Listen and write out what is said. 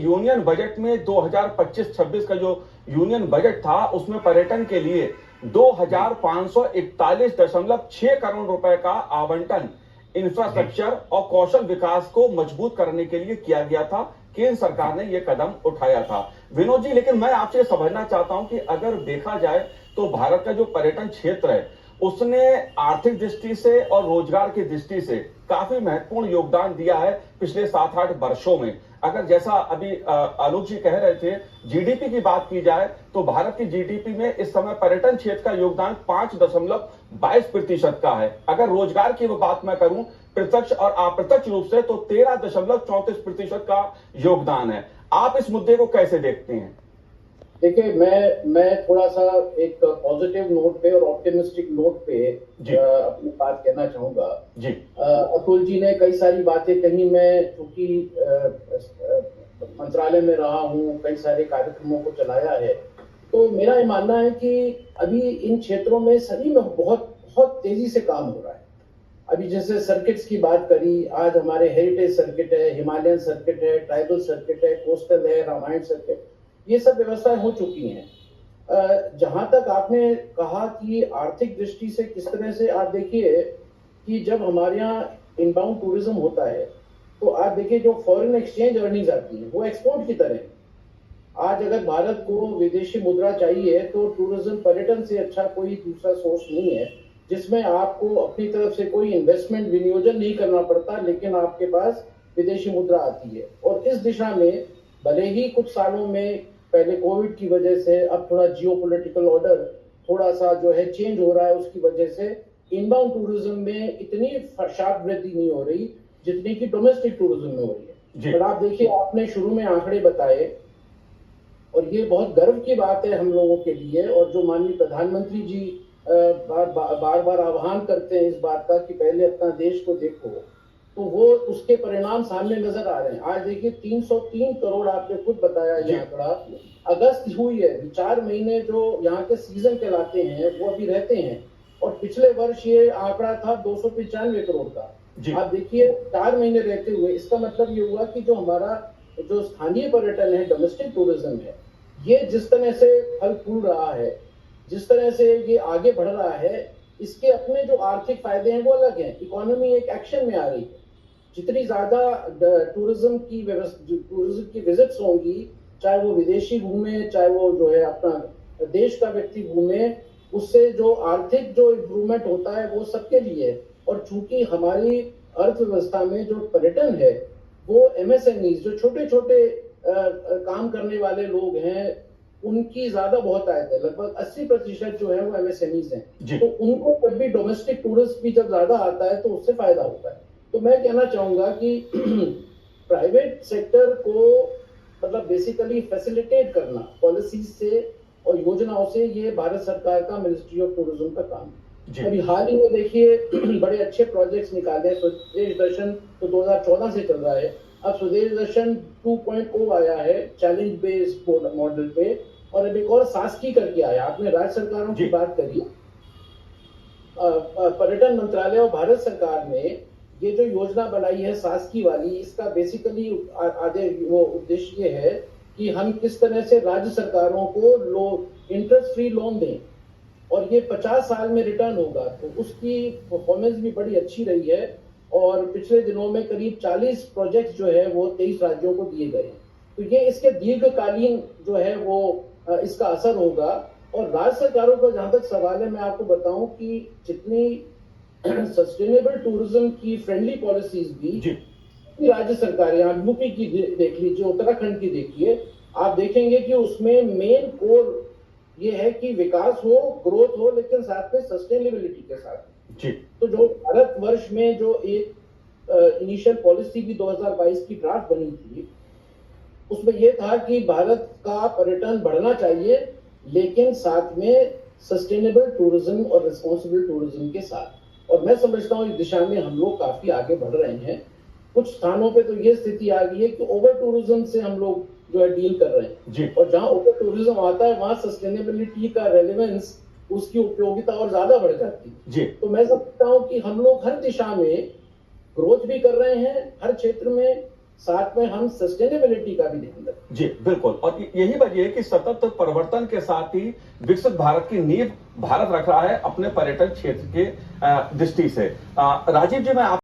Union budget में 2025-26 का जो यूनियन बजट था उसमें पर्यटन के लिए 2541.6 करोड़ रुपए का आवंटन इंफ्रास्ट्रक्चर और कौशल विकास को मजबूत करने के लिए किया गया था। केंद्र सरकार ने यह कदम उठाया था। विनोद जी, लेकिन मैं आपसे समझना चाहता हूं कि अगर देखा जाए तो भारत का जो पर्यटन क्षेत्र है उसने आर्थिक दृष्टि से और रोजगार की दृष्टि से काफी महत्वपूर्ण योगदान दिया है पिछले 7-8 वर्षों में। अगर जैसा अभी आलोक जी कह रहे थे, जीडीपी की बात की जाए तो भारत की जीडीपी में इस समय पर्यटन क्षेत्र का योगदान 5.22% का है। अगर रोजगार की बात मैं करूं प्रत्यक्ष और अप्रत्यक्ष रूप से तो 13.34% का योगदान है। आप इस मुद्दे को कैसे देखते हैं? देखिए, मैं थोड़ा सा एक पॉजिटिव नोट पे और ऑप्टिमिस्टिक नोट पे अपनी बात कहना चाहूंगा जी। अतुल जी ने कई सारी बातें कही। मैं चूंकि मंत्रालय में रहा हूँ, कई सारे कार्यक्रमों को चलाया है, तो मेरा ये मानना है कि अभी इन क्षेत्रों में सभी में बहुत बहुत तेजी से काम हो रहा है। अभी जैसे सर्किट्स की बात करी, आज हमारे हेरिटेज सर्किट है, हिमालयन सर्किट है, ट्राइबल सर्किट है, कोस्टल है, रामायण सर्किट, ये सब व्यवस्थाएं हो चुकी हैं। जहां तक आपने कहा कि आर्थिक दृष्टि से किस तरह से, आप देखिए कि जब हमारे यहाँ इनबाउंड टूरिज्म होता है तो आप देखिए जो फॉरेन एक्सचेंज अर्निंग्स आती है वो एक्सपोर्ट की तरह है। आज अगर भारत को विदेशी मुद्रा चाहिए तो टूरिज्म, पर्यटन से अच्छा कोई दूसरा सोर्स नहीं है जिसमें आपको अपनी तरफ से कोई इन्वेस्टमेंट, विनियोजन नहीं करना पड़ता, लेकिन आपके पास विदेशी मुद्रा आती है। और इस दिशा में भले ही कुछ सालों में, पहले कोविड की वजह से, अब थोड़ा जियोपॉलिटिकल ऑर्डर थोड़ा सा जो है चेंज हो रहा है, उसकी वजह से इनबाउंड टूरिज्म में इतनी शार्प वृद्धि नहीं हो रही जितनी कि डोमेस्टिक टूरिज्म में हो रही है। पर आप देखिए, आपने शुरू में आंकड़े बताए और ये बहुत गर्व की बात है हम लोगों के लिए, और जो माननीय प्रधानमंत्री जी बार बार आह्वान करते हैं इस बात का कि पहले अपना देश को देखो, तो वो उसके परिणाम सामने नजर आ रहे हैं। आज देखिए 303 करोड़, आपने खुद बताया ये आंकड़ा, अगस्त हुई है। 4 महीने जो यहाँ के सीजन कहलाते हैं वो अभी रहते हैं, और पिछले वर्ष ये आंकड़ा था 295 करोड़ का। आप देखिए 4 महीने रहते हुए, इसका मतलब ये हुआ कि जो हमारा जो स्थानीय पर्यटन है, डोमेस्टिक टूरिज्म है, ये जिस तरह से फल फूल रहा है, जिस तरह से ये आगे बढ़ रहा है, इसके अपने जो आर्थिक फायदे हैं वो अलग हैं। इकोनॉमी एक एक्शन में आ रही है। जितनी ज्यादा टूरिज्म की विजिट्स होंगी, चाहे वो विदेशी घूमे, चाहे वो जो है अपना देश का व्यक्ति घूमे, उससे जो आर्थिक जो इम्प्रूवमेंट होता है वो सबके लिए है। और चूंकि हमारी अर्थव्यवस्था में जो पर्यटन है वो एमएसएमई, जो छोटे छोटे काम करने वाले लोग हैं, उनकी ज्यादा बहुत आयत है। लगभग 80% जो है वो एमएसएमईज हैं। तो उनको कभी भी डोमेस्टिक टूरिस्ट भी जब ज्यादा आता है तो उससे फायदा होता है। तो मैं कहना चाहूंगा कि प्राइवेट सेक्टर को मतलब बेसिकली फैसिलिटेट करना पॉलिसीज से और योजनाओं से, ये भारत सरकार का, मिनिस्ट्री ऑफ टूरिज्म का काम है। अभी हाल ही में देखिए बड़े अच्छे प्रोजेक्ट्स निकाले। स्वदेश दर्शन तो 2014 से चल रहा है, अब स्वदेश दर्शन 2.0 आया है चैलेंज बेस्ड मॉडल पे, और अब एक और शासकीय करके आया। आपने राज्य सरकारों की बात करी, पर्यटन मंत्रालय और भारत सरकार ने ये जो योजना बनाई है शासकीय वाली, इसका बेसिकली आधे वो उद्देश्य ये है कि हम किस तरह से राज्य सरकारों को इंटरेस्ट फ्री लोन दें, और ये 50 साल में रिटर्न होगा। तो उसकी परफॉर्मेंस भी बड़ी अच्छी रही है, और पिछले दिनों में करीब 40 प्रोजेक्ट जो है वो 23 राज्यों को दिए गए। तो ये इसके दीर्घकालीन जो है वो इसका असर होगा। और राज्य सरकारों का जहां तक सवाल है, मैं आपको बताऊं कि जितनी सस्टेनेबल टूरिज्म की फ्रेंडली पॉलिसीज भी राज्य सरकार, यहाँ यूपी की देख लीजिए, उत्तराखंड की देखिए, आप देखेंगे कि उसमें मेन कोर ये है कि विकास हो, ग्रोथ हो, लेकिन साथ में सस्टेनेबिलिटी के साथ। तो जो भारत वर्ष में जो एक इनिशियल पॉलिसी भी 2022 की ड्राफ्ट बनी थी, उसमें यह था कि भारत का पर्यटन बढ़ना चाहिए, लेकिन साथ में सस्टेनेबल टूरिज्म और रिस्पॉन्सिबल टूरिज्म के साथ। और मैं समझता हूँ इस दिशा में हम लोग काफी आगे बढ़ रहे हैं। कुछ स्थानों पे तो ये स्थिति आ गई है कि ओवर टूरिज्म से हम लोग जो है डील कर रहे हैं, और जहां ओवर टूरिज्म आता है वहां सस्टेनेबिलिटी का रेलेवेंस, उसकी उपयोगिता और ज्यादा बढ़ जाती है। तो मैं समझता हूँ कि हम लोग हर दिशा में ग्रोथ भी कर रहे हैं, हर क्षेत्र में साथ में हम सस्टेनेबिलिटी का भी ध्यान रखें। जी बिल्कुल, और यही वजह है कि सतत परिवर्तन के साथ ही विकसित भारत की नींव भारत रख रहा है अपने पर्यटन क्षेत्र के दृष्टि से। राजीव जी, मैं